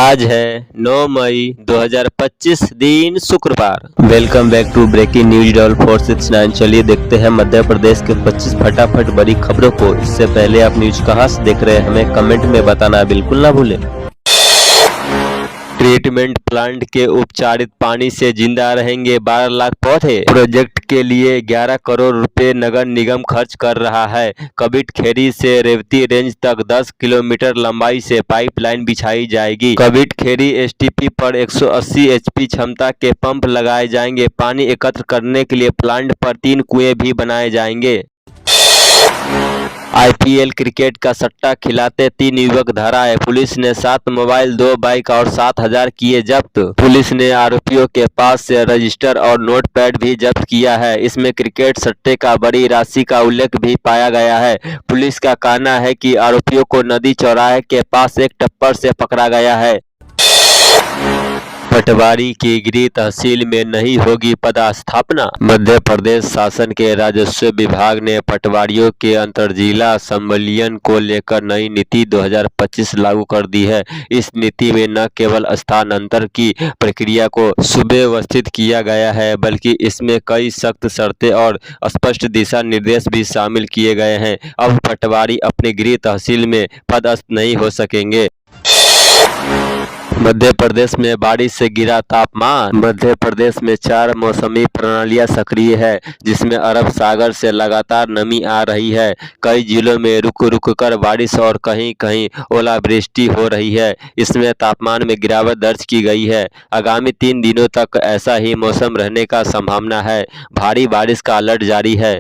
आज है 9 मई 2025 दिन शुक्रवार। Welcome back to breaking news डॉल 469। चलिए देखते हैं मध्य प्रदेश के 25 फटाफट बड़ी खबरों को। इससे पहले आप न्यूज कहां से देख रहे हैं हमें कमेंट में बताना बिल्कुल ना भूलें। ट्रीटमेंट प्लांट के उपचारित पानी से जिंदा रहेंगे 12 लाख पौधे। प्रोजेक्ट के लिए 11 करोड़ रुपए नगर निगम खर्च कर रहा है। कबीट खेरी से रेवती रेंज तक 10 किलोमीटर लंबाई से पाइपलाइन बिछाई जाएगी। कबीट खेरी एसटीपी पर 180 एचपी क्षमता के पंप लगाए जाएंगे। पानी एकत्र करने के लिए प्लांट पर 3 कुएं भी बनाए जाएंगे। आईपीएल क्रिकेट का सट्टा खिलाते 3 युवक धरा है। पुलिस ने 7 मोबाइल, 2 बाइक और 7,000 किए जब्त। पुलिस ने आरोपियों के पास से रजिस्टर और नोटपैड भी जब्त किया है। इसमें क्रिकेट सट्टे का बड़ी राशि का उल्लेख भी पाया गया है। पुलिस का कहना है कि आरोपियों को नदी चौराहे के पास एक टप्पर से पकड़ा गया है। पटवारी की गृह तहसील में नहीं होगी पदस्थापना। मध्य प्रदेश शासन के राजस्व विभाग ने पटवारियों के अंतरजिला संविलियन को लेकर नई नीति 2025 लागू कर दी है। इस नीति में न केवल स्थानांतरण की प्रक्रिया को सुव्यवस्थित किया गया है, बल्कि इसमें कई सख्त शर्तें और स्पष्ट दिशा निर्देश भी शामिल किए गए हैं। अब पटवारी अपनी गृह तहसील में पदस्थ नहीं हो सकेंगे। मध्य प्रदेश में बारिश से गिरा तापमान। मध्य प्रदेश में 4 मौसमी प्रणालियां सक्रिय है, जिसमें अरब सागर से लगातार नमी आ रही है। कई जिलों में रुक रुक कर बारिश और कहीं कहीं ओलावृष्टि हो रही है। इसमें तापमान में गिरावट दर्ज की गई है। आगामी 3 दिनों तक ऐसा ही मौसम रहने का संभावना है। भारी बारिश का अलर्ट जारी है।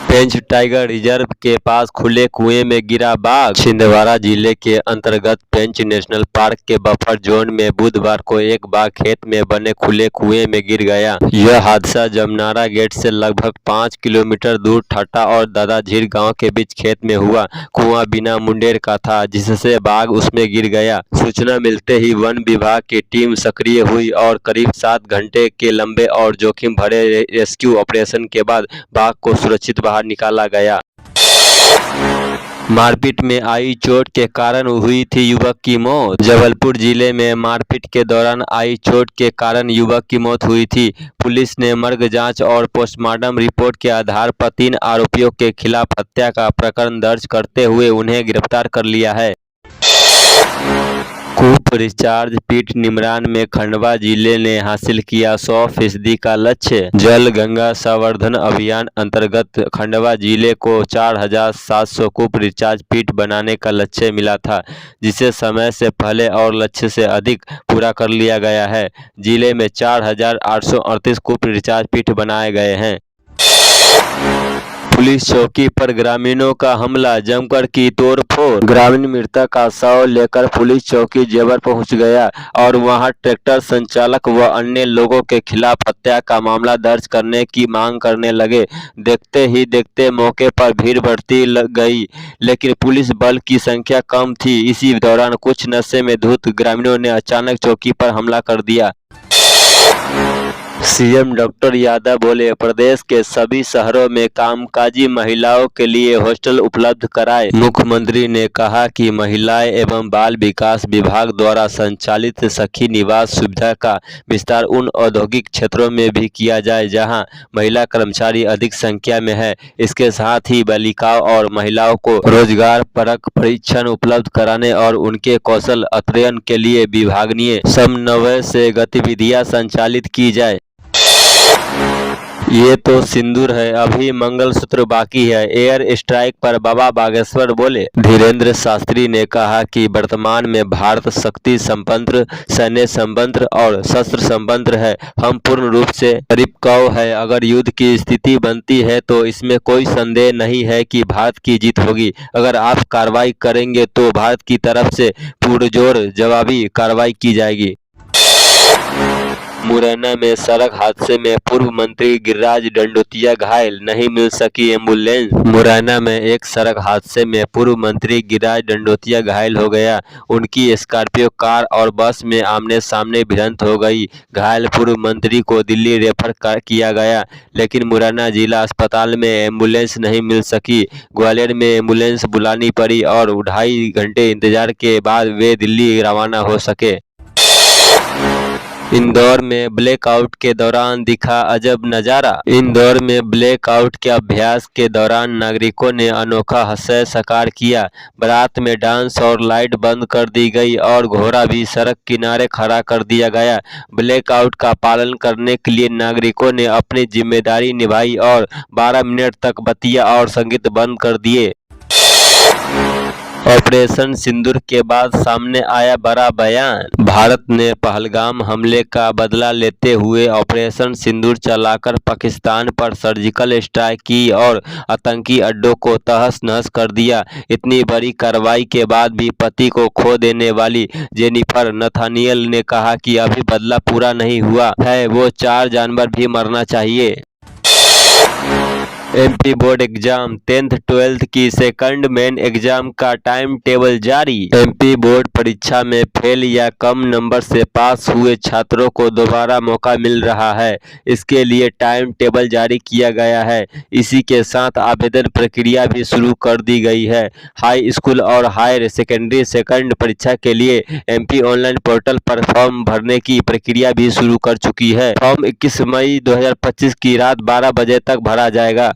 पेंच टाइगर रिजर्व के पास खुले कुएं में गिरा बाघ। छिंदवाड़ा जिले के अंतर्गत पेंच नेशनल पार्क के बफर जोन में बुधवार को एक बाघ खेत में बने खुले कुएं में गिर गया। यह हादसा जमनारा गेट से लगभग 5 किलोमीटर दूर ठट्टा और दादा झीर गांव के बीच खेत में हुआ। कुआं बिना मुंडेर का था, जिससे बाघ उसमें गिर गया। सूचना मिलते ही वन विभाग की टीम सक्रिय हुई और करीब 7 घंटे के लंबे और जोखिम भरे रेस्क्यू ऑपरेशन के बाद बाघ को सुरक्षित बाहर निकाला गया। मारपीट में आई चोट के कारण हुई थी युवक की मौत। जबलपुर जिले में मारपीट के दौरान आई चोट के कारण युवक की मौत हुई थी। पुलिस ने मर्ग जांच और पोस्टमार्टम रिपोर्ट के आधार पर 3 आरोपियों के खिलाफ हत्या का प्रकरण दर्ज करते हुए उन्हें गिरफ्तार कर लिया है। कूप रिचार्ज पीट निमरान में खंडवा जिले ने हासिल किया 100% का लक्ष्य। जल गंगा संवर्धन अभियान अंतर्गत खंडवा जिले को 4,700 कूप रिचार्ज पीट बनाने का लक्ष्य मिला था, जिसे समय से पहले और लक्ष्य से अधिक पूरा कर लिया गया है। जिले में 4,838 कूप रिचार्ज पीट बनाए गए हैं। पुलिस चौकी पर ग्रामीणों का हमला, जमकर की तोड़फोड़। ग्रामीण मृतक का शव लेकर पुलिस चौकी जेवर पहुंच गया और वहां ट्रैक्टर संचालक व अन्य लोगों के खिलाफ हत्या का मामला दर्ज करने की मांग करने लगे। देखते ही देखते मौके पर भीड़ बढ़ती गई, लेकिन पुलिस बल की संख्या कम थी। इसी दौरान कुछ नशे में धुत ग्रामीणों ने अचानक चौकी पर हमला कर दिया। सीएम डॉक्टर यादव बोले, प्रदेश के सभी शहरों में कामकाजी महिलाओं के लिए हॉस्टल उपलब्ध कराएं। मुख्यमंत्री ने कहा कि महिलाएं एवं बाल विकास विभाग द्वारा संचालित सखी निवास सुविधा का विस्तार उन औद्योगिक क्षेत्रों में भी किया जाए जहां महिला कर्मचारी अधिक संख्या में है। इसके साथ ही बालिकाओं और महिलाओं को रोजगार परक प्रशिक्षण उपलब्ध कराने और उनके कौशल अध्ययन के लिए विभागीय समन्वय से गतिविधियां संचालित की जाए। ये तो सिंदूर है, अभी मंगलसूत्र बाकी है। एयर स्ट्राइक पर बाबा बागेश्वर बोले। धीरेन्द्र शास्त्री ने कहा कि वर्तमान में भारत शक्ति संपन्न, सैन्य संबंध और शस्त्र संबंध है। हम पूर्ण रूप से परिपक्व है। अगर युद्ध की स्थिति बनती है तो इसमें कोई संदेह नहीं है कि भारत की जीत होगी। अगर आप कार्रवाई करेंगे तो भारत की तरफ से पुरजोर जवाबी कार्रवाई की जाएगी। मुरैना में सड़क हादसे में पूर्व मंत्री गिरिराज दंडोतिया घायल, नहीं मिल सकी एम्बुलेंस। मुरैना में एक सड़क हादसे में पूर्व मंत्री गिरिराज दंडोतिया घायल हो गया। उनकी स्कॉर्पियो कार और बस में आमने सामने भिड़ंत हो गई। घायल पूर्व मंत्री को दिल्ली रेफर किया गया, लेकिन मुरैना जिला अस्पताल में एम्बुलेंस नहीं मिल सकी। ग्वालियर में एम्बुलेंस बुलानी पड़ी और 2.5 घंटे इंतजार के बाद वे दिल्ली रवाना हो सके। इंदौर में ब्लैकआउट के दौरान दिखा अजब नजारा। इंदौर में ब्लैकआउट के अभ्यास के दौरान नागरिकों ने अनोखा हास्य साकार किया। बारात में डांस और लाइट बंद कर दी गई और घोड़ा भी सड़क किनारे खड़ा कर दिया गया। ब्लैकआउट का पालन करने के लिए नागरिकों ने अपनी जिम्मेदारी निभाई और 12 मिनट तक बत्तियां और संगीत बंद कर दिए। ऑपरेशन सिंदूर के बाद सामने आया बड़ा बयान। भारत ने पहलगाम हमले का बदला लेते हुए ऑपरेशन सिंदूर चलाकर पाकिस्तान पर सर्जिकल स्ट्राइक की और आतंकी अड्डों को तहस-नहस कर दिया। इतनी बड़ी कार्रवाई के बाद भी पति को खो देने वाली जेनिफर नथानियल ने कहा कि अभी बदला पूरा नहीं हुआ है, वो 4 जानवर भी मरना चाहिए। MP board exam 10th 12th की सेकंड मेन एग्जाम का टाइम टेबल जारी। एमपी बोर्ड परीक्षा में फेल या कम नंबर से पास हुए छात्रों को दोबारा मौका मिल रहा है। इसके लिए टाइम टेबल जारी किया गया है। इसी के साथ आवेदन प्रक्रिया भी शुरू कर दी गई है। हाई स्कूल और हायर सेकेंडरी सेकंड परीक्षा के लिए एमपी ऑनलाइन पोर्टल पर फॉर्म भरने की प्रक्रिया भी शुरू कर चुकी है। फॉर्म 21 मई 2025 की रात 12 बजे तक भरा जाएगा।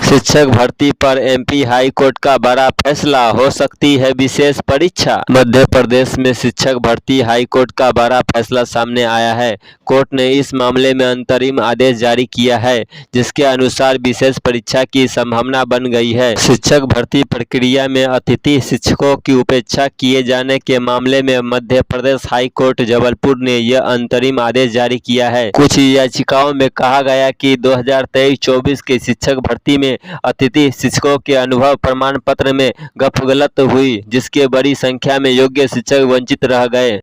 शिक्षक भर्ती पर एमपी हाई कोर्ट का बड़ा फैसला, हो सकती है विशेष परीक्षा। मध्य प्रदेश में शिक्षक भर्ती हाई कोर्ट का बड़ा फैसला सामने आया है। कोर्ट ने इस मामले में अंतरिम आदेश जारी किया है, जिसके अनुसार विशेष परीक्षा की संभावना बन गई है। शिक्षक भर्ती प्रक्रिया में अतिथि शिक्षकों की उपेक्षा किए जाने के मामले में मध्य प्रदेश हाई कोर्ट जबलपुर ने यह अंतरिम आदेश जारी किया है। कुछ याचिकाओं में कहा गया कि 2023-24 की शिक्षक भर्ती में अतिथि शिक्षकों के अनुभव प्रमाण पत्र में गलत हुई, जिसके बड़ी संख्या में योग्य शिक्षक वंचित रह गए।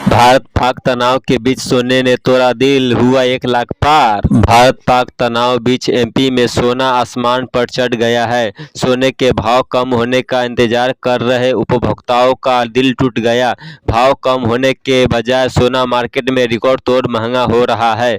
भारत पाक तनाव के बीच सोने ने तोड़ा दिल, हुआ 1 लाख पार। भारत पाक तनाव बीच एमपी में सोना आसमान पर चढ़ गया है। सोने के भाव कम होने का इंतजार कर रहे उपभोक्ताओं का दिल टूट गया। भाव कम होने के बजाय सोना मार्केट में रिकॉर्ड तोड़ महंगा हो रहा है।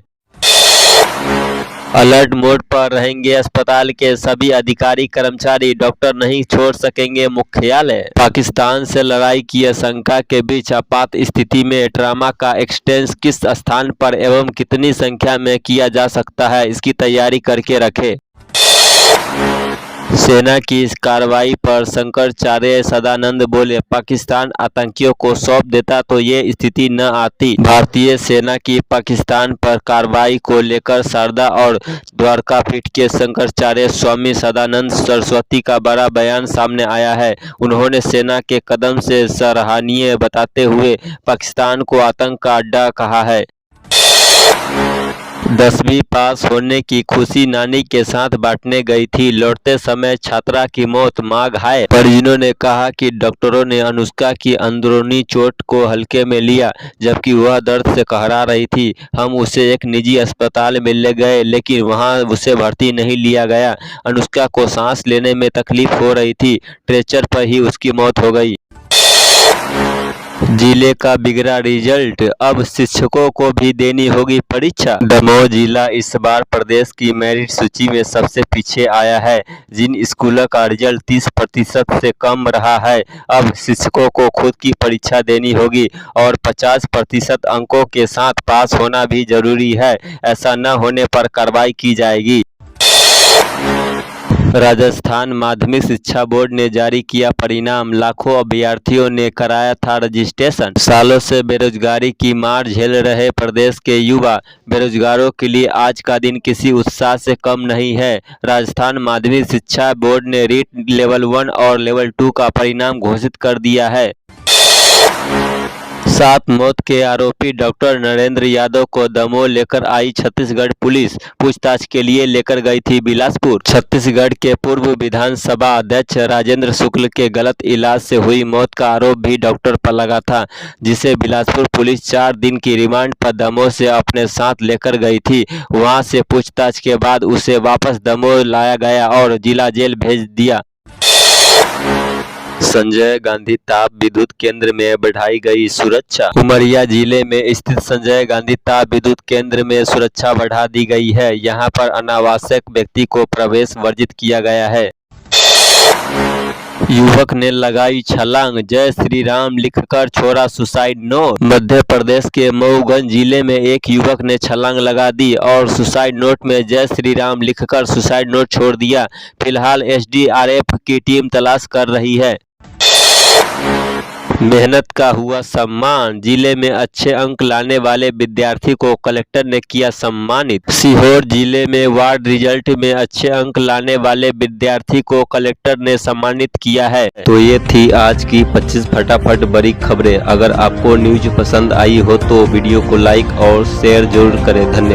अलर्ट मोड पर रहेंगे अस्पताल के सभी अधिकारी कर्मचारी, डॉक्टर नहीं छोड़ सकेंगे मुख्यालय। पाकिस्तान से लड़ाई की आशंका के बीच आपात स्थिति में ट्रामा का एक्सटेंस किस स्थान पर एवं कितनी संख्या में किया जा सकता है, इसकी तैयारी करके रखें। सेना की इस कार्रवाई पर शंकराचार्य सदानंद बोले, पाकिस्तान आतंकियों को सौंप देता तो ये स्थिति न आती। भारतीय सेना की पाकिस्तान पर कार्रवाई को लेकर शारदा और द्वारका पीठ के शंकराचार्य स्वामी सदानंद सरस्वती का बड़ा बयान सामने आया है। उन्होंने सेना के कदम से सराहनीय बताते हुए पाकिस्तान को आतंक का अड्डा कहा है। 10वीं पास होने की खुशी नानी के साथ बांटने गई थी, लौटते समय छात्रा की मौत, मां घायल। परिजनों ने कहा कि डॉक्टरों ने अनुष्का की अंदरूनी चोट को हल्के में लिया, जबकि वह दर्द से कहरा रही थी। हम उसे एक निजी अस्पताल में ले गए, लेकिन वहां उसे भर्ती नहीं लिया गया। अनुष्का को सांस लेने में तकलीफ हो रही थी, स्ट्रेचर पर ही उसकी मौत हो गई। जिले का बिगड़ा रिजल्ट, अब शिक्षकों को भी देनी होगी परीक्षा। दमोह जिला इस बार प्रदेश की मेरिट सूची में सबसे पीछे आया है। जिन स्कूलों का रिजल्ट 30% से कम रहा है, अब शिक्षकों को खुद की परीक्षा देनी होगी और 50% अंकों के साथ पास होना भी जरूरी है। ऐसा न होने पर कार्रवाई की जाएगी। राजस्थान माध्यमिक शिक्षा बोर्ड ने जारी किया परिणाम, लाखों अभ्यर्थियों ने कराया था रजिस्ट्रेशन। सालों से बेरोजगारी की मार झेल रहे प्रदेश के युवा बेरोजगारों के लिए आज का दिन किसी उत्साह से कम नहीं है। राजस्थान माध्यमिक शिक्षा बोर्ड ने रीट लेवल 1 और लेवल 2 का परिणाम घोषित कर दिया है। सात मौत के आरोपी डॉक्टर नरेंद्र यादव को दमोह लेकर आई छत्तीसगढ़ पुलिस। पूछताछ के लिए लेकर गई थी बिलासपुर। छत्तीसगढ़ के पूर्व विधानसभा अध्यक्ष राजेंद्र शुक्ल के गलत इलाज से हुई मौत का आरोप भी डॉक्टर पर लगा था, जिसे बिलासपुर पुलिस 4 दिन की रिमांड पर दमोह से अपने साथ लेकर गई थी। वहां से पूछताछ के बाद उसे वापस दमोह लाया गया और जिला जेल भेज दिया। संजय गांधी ताप विद्युत केंद्र में बढ़ाई गई सुरक्षा। उमरिया जिले में स्थित संजय गांधी ताप विद्युत केंद्र में सुरक्षा बढ़ा दी गई है। यहां पर अनावश्यक व्यक्ति को प्रवेश वर्जित किया गया है। युवक ने लगाई छलांग, जय श्री राम लिखकर छोड़ा सुसाइड नोट। मध्य प्रदेश के मऊगंज जिले में एक युवक ने छलांग लगा दी और सुसाइड नोट में जय श्री राम लिखकर सुसाइड नोट छोड़ दिया। फिलहाल एसडीआरएफ की टीम तलाश कर रही है। मेहनत का हुआ सम्मान। जिले में अच्छे अंक लाने वाले विद्यार्थी को कलेक्टर ने किया सम्मानित। सीहोर जिले में वार्ड रिजल्ट में अच्छे अंक लाने वाले विद्यार्थी को कलेक्टर ने सम्मानित किया है। तो ये थी आज की 25 फटाफट बड़ी खबरें। अगर आपको न्यूज पसंद आई हो तो वीडियो को लाइक और शेयर जरूर करें। धन्यवाद।